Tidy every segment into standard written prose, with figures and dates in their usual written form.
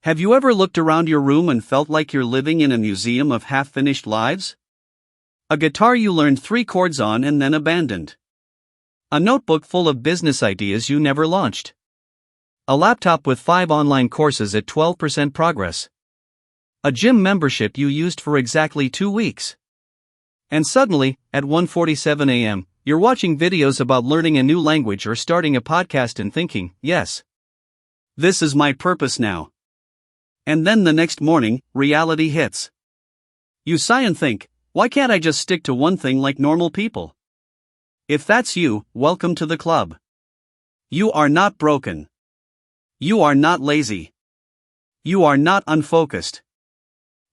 Have you ever looked around your room and felt like you're living in a museum of half-finished lives? A guitar you learned 3 chords on and then abandoned. A notebook full of business ideas you never launched. A laptop with 5 online courses at 12% progress. A gym membership you used for exactly 2 weeks. And suddenly, at 1:47 a.m., you're watching videos about learning a new language or starting a podcast and thinking, yes, this is my purpose now. And then the next morning, reality hits. You sigh and think, why can't I just stick to one thing like normal people? If that's you, welcome to the club. You are not broken. You are not lazy. You are not unfocused.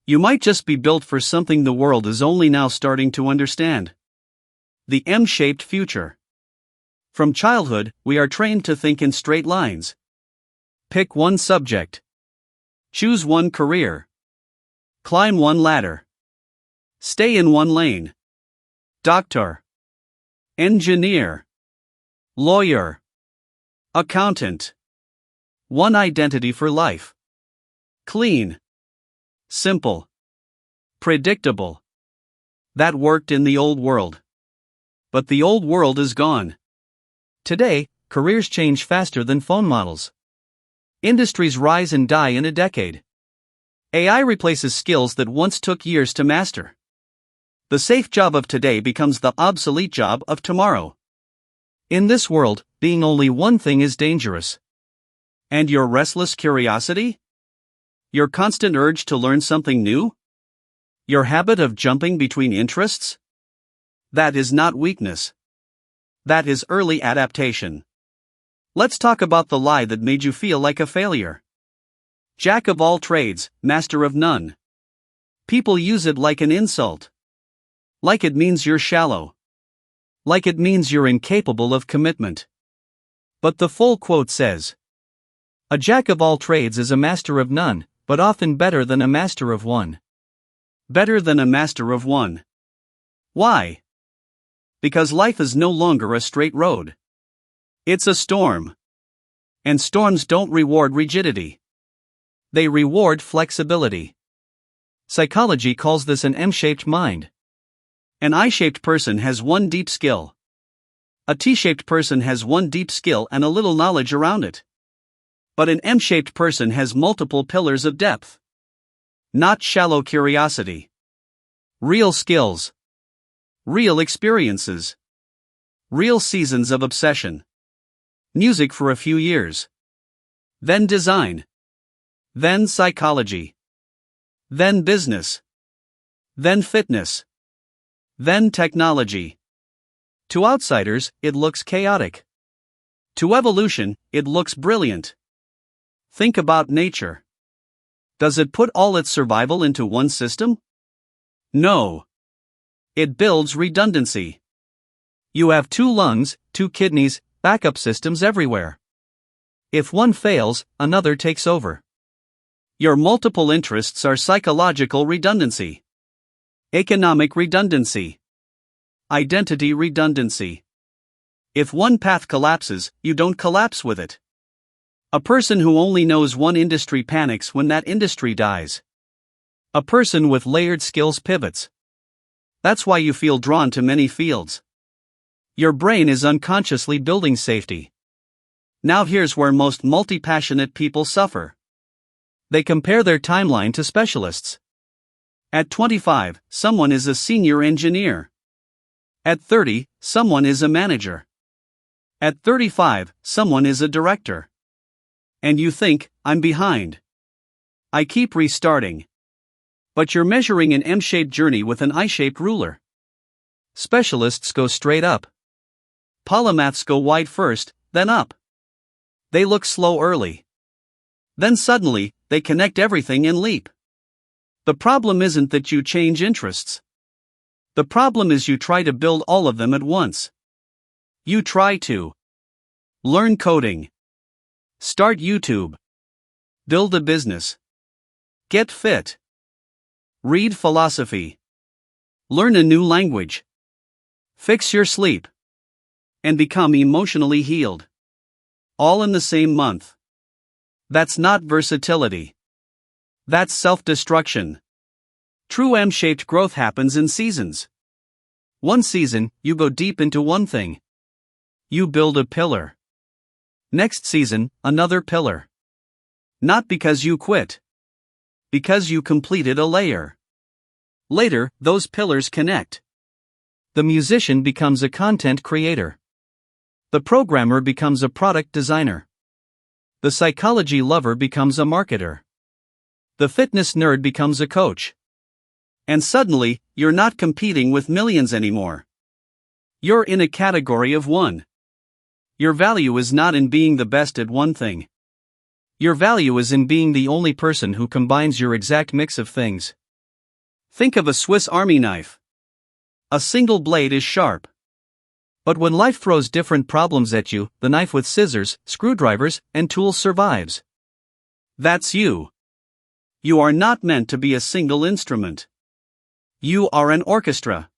You might just be built for something the world is only now starting to understand. The M-shaped future. From childhood, we are trained to think in straight lines. Pick one subject. Choose one career. Climb one ladder. Stay in one lane. Doctor. Engineer. Lawyer. Accountant. One identity for life. Clean. Simple. Predictable. That worked in the old world. But the old world is gone. Today, careers change faster than phone models. Industries rise and die in a decade. AI replaces skills that once took years to master. The safe job of today becomes the obsolete job of tomorrow. In this world, being only one thing is dangerous. And your restless curiosity? Your constant urge to learn something new? Your habit of jumping between interests? That is not weakness. That is early adaptation. Let's talk about the lie that made you feel like a failure. Jack of all trades, master of none. People use it like an insult. Like it means you're shallow. Like it means you're incapable of commitment. But the full quote says, "A jack of all trades is a master of none, but often better than a master of one." Better than a master of one. Why? Because life is no longer a straight road. It's a storm. And storms don't reward rigidity. They reward flexibility. Psychology calls this an M-shaped mind. An I-shaped person has one deep skill. A T-shaped person has one deep skill and a little knowledge around it. But an M-shaped person has multiple pillars of depth. Not shallow curiosity. Real skills. Real experiences. Real seasons of obsession. Music for a few years. Then design. Then psychology. Then business. Then fitness. Then technology. To outsiders, it looks chaotic. To evolution, it looks brilliant. Think about nature. Does it put all its survival into one system? No. It builds redundancy. You have 2 lungs, 2 kidneys, backup systems everywhere. If one fails, another takes over. Your multiple interests are psychological redundancy. Economic redundancy. Identity redundancy. If one path collapses, you don't collapse with it. A person who only knows one industry panics when that industry dies. A person with layered skills pivots. That's why you feel drawn to many fields. Your brain is unconsciously building safety. Now here's where most multi-passionate people suffer. They compare their timeline to specialists. At 25, someone is a senior engineer. At 30, someone is a manager. At 35, someone is a director. And you think, I'm behind. I keep restarting. But you're measuring an M-shaped journey with an I-shaped ruler. Specialists go straight up. Polymaths go wide first, then up. They look slow early. Then suddenly, they connect everything and leap. The problem isn't that you change interests. The problem is you try to build all of them at once. You try to learn coding. Start YouTube. Build a business. Get fit. Read philosophy. Learn a new language. Fix your sleep. And become emotionally healed. All in the same month. That's not versatility. That's self-destruction. True M-shaped growth happens in seasons. One season, you go deep into one thing. You build a pillar. Next season, another pillar. Not because you quit. Because you completed a layer. Later, those pillars connect. The musician becomes a content creator. The programmer becomes a product designer. The psychology lover becomes a marketer. The fitness nerd becomes a coach. And suddenly, you're not competing with millions anymore. You're in a category of one. Your value is not in being the best at one thing. Your value is in being the only person who combines your exact mix of things. Think of a Swiss Army knife. A single blade is sharp. But when life throws different problems at you, the knife with scissors, screwdrivers, and tools survives. That's you. You are not meant to be a single instrument. You are an orchestra.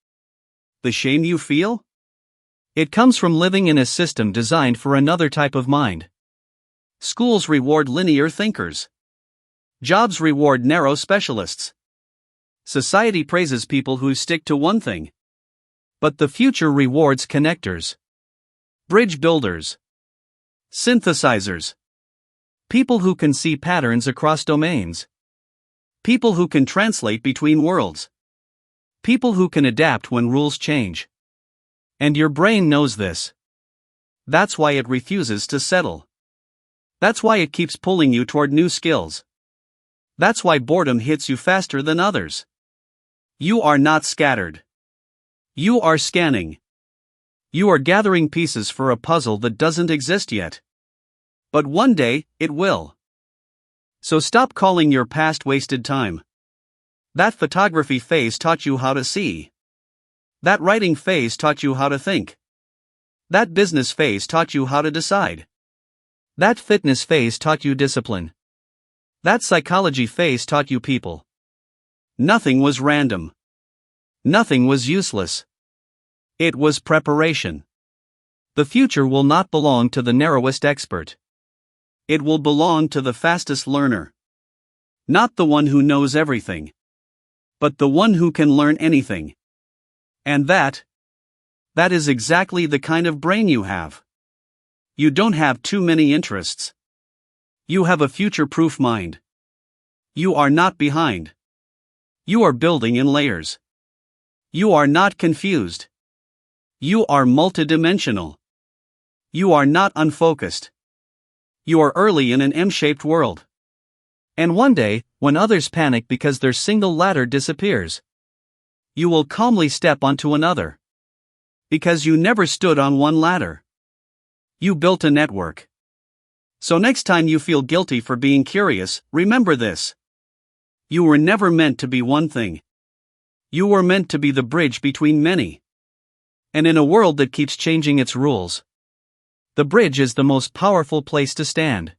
The shame you feel? It comes from living in a system designed for another type of mind. Schools reward linear thinkers. Jobs reward narrow specialists. Society praises people who stick to one thing. But the future rewards connectors. Bridge builders. Synthesizers. People who can see patterns across domains. People who can translate between worlds. People who can adapt when rules change. And your brain knows this. That's why it refuses to settle. That's why it keeps pulling you toward new skills. That's why boredom hits you faster than others. You are not scattered. You are scanning. You are gathering pieces for a puzzle that doesn't exist yet. But one day, it will. So stop calling your past wasted time. That photography phase taught you how to see. That writing phase taught you how to think. That business phase taught you how to decide. That fitness phase taught you discipline. That psychology phase taught you people. Nothing was random. Nothing was useless. It was preparation. The future will not belong to the narrowest expert. It will belong to the fastest learner. Not the one who knows everything. But the one who can learn anything. And that is exactly the kind of brain you have. You don't have too many interests. You have a future-proof mind. You are not behind. You are building in layers. You are not confused. You are multidimensional. You are not unfocused. You are early in an M-shaped world. And one day, when others panic because their single ladder disappears, you will calmly step onto another. Because you never stood on one ladder. You built a network. So next time you feel guilty for being curious, remember this. You were never meant to be one thing. You were meant to be the bridge between many. And in a world that keeps changing its rules, the bridge is the most powerful place to stand.